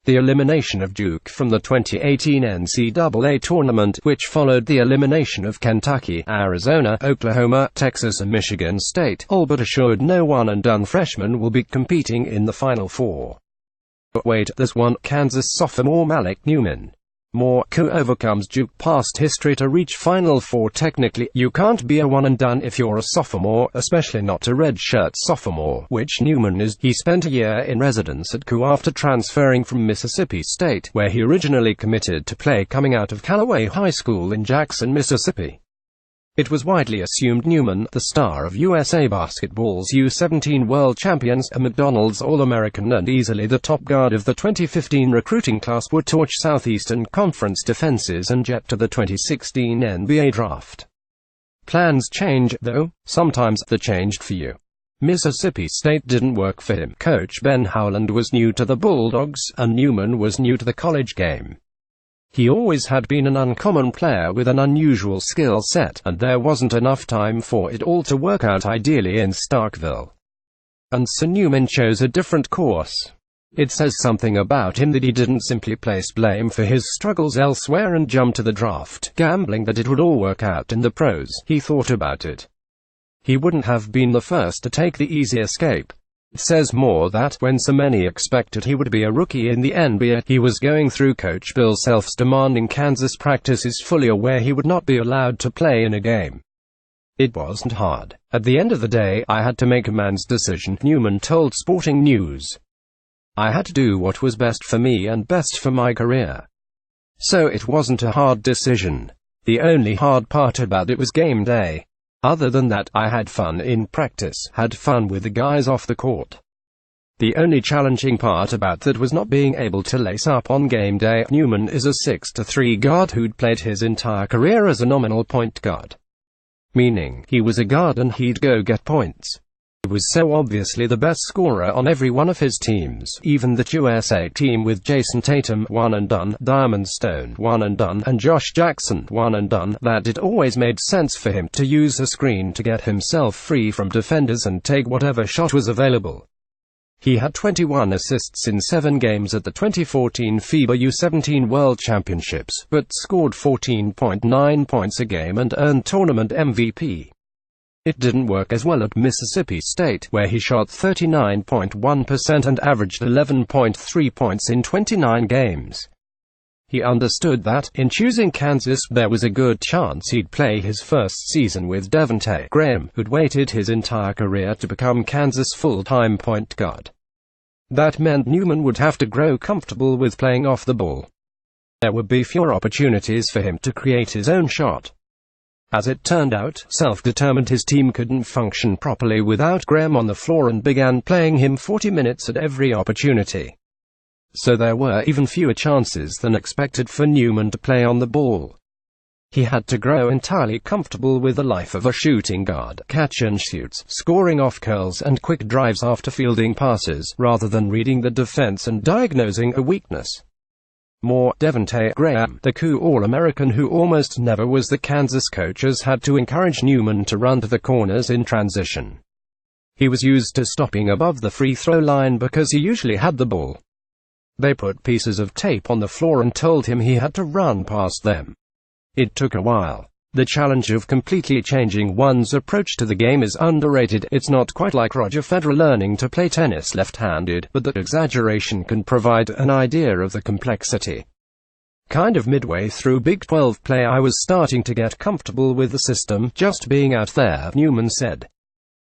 The elimination of Duke from the 2018 NCAA Tournament, which followed the elimination of Kentucky, Arizona, Oklahoma, Texas and Michigan State, all but assured no one-and-done freshman will be competing in the Final Four. But wait, there's one: Kansas sophomore Malik Newman. Who overcomes Duke past history to reach Final Four. Technically, you can't be a one-and-done if you're a sophomore, especially not a redshirt sophomore, which Newman is. He spent a year in residence at KU after transferring from Mississippi State, where he originally committed to play, coming out of Callaway High School in Jackson, Mississippi. It was widely assumed Newman, the star of USA Basketball's U17 World Champions, a McDonald's All-American and easily the top guard of the 2015 recruiting class, would torch Southeastern Conference defenses and jet to the 2016 NBA Draft. Plans change, though. Sometimes they changed for you. Mississippi State didn't work for him. Coach Ben Howland was new to the Bulldogs, and Newman was new to the college game. He always had been an uncommon player with an unusual skill set, and there wasn't enough time for it all to work out ideally in Starkville. And so Newman chose a different course. It says something about him that he didn't simply place blame for his struggles elsewhere and jump to the draft, gambling that it would all work out in the pros. He thought about it. He wouldn't have been the first to take the easy escape. It says more that, when so many expected he would be a rookie in the NBA, he was going through Coach Bill Self's demanding Kansas practices, fully aware he would not be allowed to play in a game. It wasn't hard. At the end of the day, I had to make a man's decision, Newman told Sporting News. I had to do what was best for me and best for my career. So it wasn't a hard decision. The only hard part about it was game day. Other than that, I had fun in practice, had fun with the guys off the court. The only challenging part about that was not being able to lace up on game day. Newman is a 6'3" guard who'd played his entire career as a nominal point guard. Meaning, he was a guard and he'd go get points. He was so obviously the best scorer on every one of his teams, even that USA team with Jason Tatum, one and done, Diamond Stone, one and done, and Josh Jackson, one and done, that it always made sense for him to use a screen to get himself free from defenders and take whatever shot was available. He had 21 assists in 7 games at the 2014 FIBA U17 World Championships, but scored 14.9 points a game and earned tournament MVP. It didn't work as well at Mississippi State, where he shot 39.1% and averaged 11.3 points in 29 games. He understood that, in choosing Kansas, there was a good chance he'd play his first season with Devontae Graham, who'd waited his entire career to become Kansas' full-time point guard. That meant Newman would have to grow comfortable with playing off the ball. There would be fewer opportunities for him to create his own shot. As it turned out, Self determined his team couldn't function properly without Graham on the floor and began playing him 40 minutes at every opportunity. So there were even fewer chances than expected for Newman to play on the ball. He had to grow entirely comfortable with the life of a shooting guard, catch and shoots, scoring off curls and quick drives after fielding passes, rather than reading the defense and diagnosing a weakness. Devontae Graham, the KU All-American who almost never was the Kansas coaches, had to encourage Newman to run to the corners in transition. He was used to stopping above the free throw line because he usually had the ball. They put pieces of tape on the floor and told him he had to run past them. It took a while. The challenge of completely changing one's approach to the game is underrated. It's not quite like Roger Federer learning to play tennis left-handed, but that exaggeration can provide an idea of the complexity. Kind of midway through Big 12 play, I was starting to get comfortable with the system, just being out there, Newman said.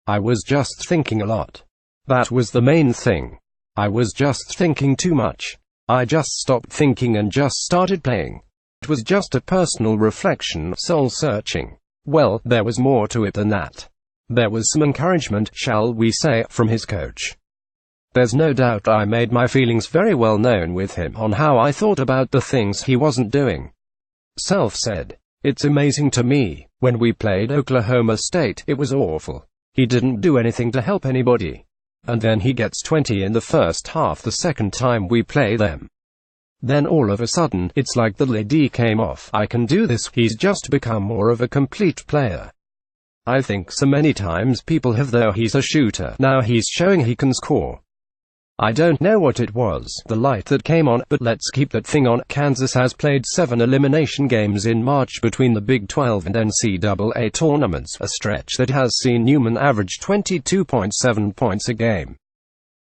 I was just thinking a lot. That was the main thing. I was just thinking too much. I just stopped thinking and just started playing. It was just a personal reflection, soul-searching. Well, there was more to it than that. There was some encouragement, shall we say, from his coach. There's no doubt I made my feelings very well known with him on how I thought about the things he wasn't doing. Self said, "It's amazing to me. When we played Oklahoma State, it was awful. He didn't do anything to help anybody. And then he gets 20 in the first half the second time we play them. Then all of a sudden, it's like the lid came off. I can do this." He's just become more of a complete player. I think so many times people have, though he's a shooter. Now he's showing he can score. I don't know what it was, the light that came on, but let's keep that thing on. Kansas has played 7 elimination games in March between the Big 12 and NCAA tournaments, a stretch that has seen Newman average 22.7 points a game.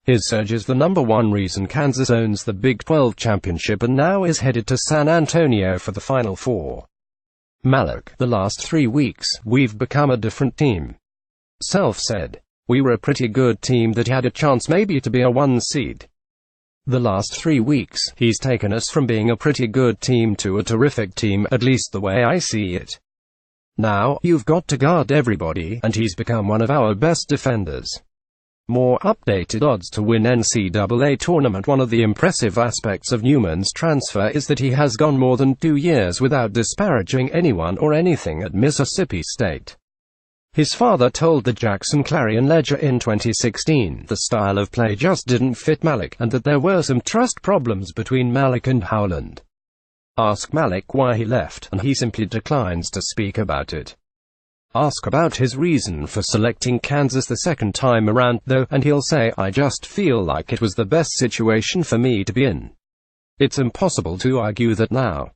His surge is the #1 reason Kansas owns the Big 12 championship and now is headed to San Antonio for the Final Four. Malik: the last 3 weeks, we've become a different team. Self said, we were a pretty good team that had a chance maybe to be a 1 seed. The last 3 weeks, he's taken us from being a pretty good team to a terrific team, at least the way I see it. Now, you've got to guard everybody, and he's become one of our best defenders. More updated odds to win NCAA Tournament. One of the impressive aspects of Newman's transfer is that he has gone more than 2 years without disparaging anyone or anything at Mississippi State. His father told the Jackson Clarion Ledger in 2016 the style of play just didn't fit Malik, and that there were some trust problems between Malik and Howland. Ask Malik why he left, and he simply declines to speak about it. Ask about his reason for selecting Kansas the second time around, though, and he'll say, I just feel like it was the best situation for me to be in. It's impossible to argue that now.